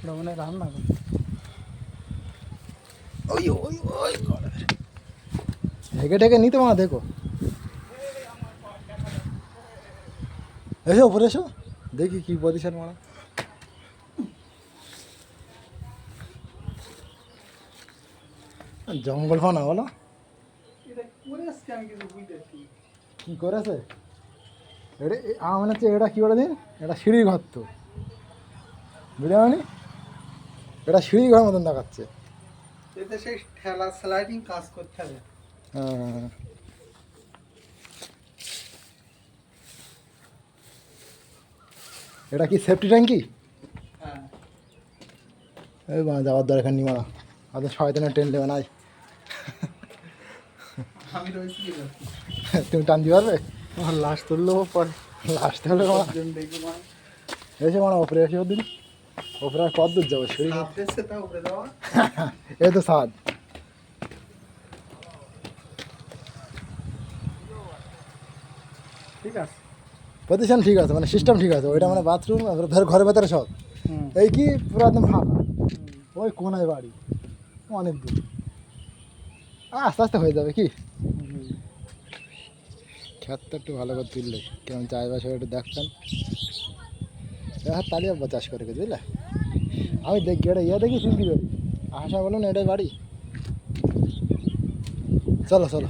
ওটা মানে রান্না করে। ওই ওই ওই ঢেকে ঢেকে নিতে মা দেখো, এসো উপরে এসো দেখি কি পজিশন মারা। জঙ্গল ফানা বলো এটা করে আসছে আমি কিছু বুঝতেছি। কি করেছে এটা, আমার মনে হচ্ছে এটা কি করে দিন, এটা সিঁড়ি ঘর তো বুঝতে পারি, এটা সিঁড়ি ঘর মতন দেখাচ্ছে। এতে সেই ঠেলা স্লাইডিং কাজ করতে হবে। হ্যাঁ এটা কি সেফটি ট্যাঙ্কি? হ্যাঁ এই মা যাওয়ার দরকার নেই মারা, আজ শয়তানের ট্রেন নেবে নাই। আমি রয়েছি কি করছি? তুমি টান দিতে পারবে? আমার লাশ তুললেও পরে লাস্ট হলে মারা দেখি মা এসে মারা ওপরে এসে ওর দিন, ওপরে আর কত দূর যাবো সিঁড়ি? সাপ দেখছে তা উপরে দেওয়া। এই তো সাদ। ঠিক আছে। পজিশন ঠিক আছে, মানে সিস্টেম ঠিক আছে, ওইটা মানে বাথরুম ধর ঘরের ভেতরে সব। হুম এই কি পুরো একদম ফাঁকা, ওই কোনায় বাড়ি, অনেক দূর, আস্তে আস্তে হয়ে যাবে কি। খেতটা একটু ভালো করে তুললে কেমন চাষবাস হয়ে একটু দেখতাম, এবার তালি আব্বা চাষ করে গেছে বুঝলে। আমি দেখি এটা ইয়ে দেখি চিনতে পারি, আশা বলুন এটাই বাড়ি। চলো চলো।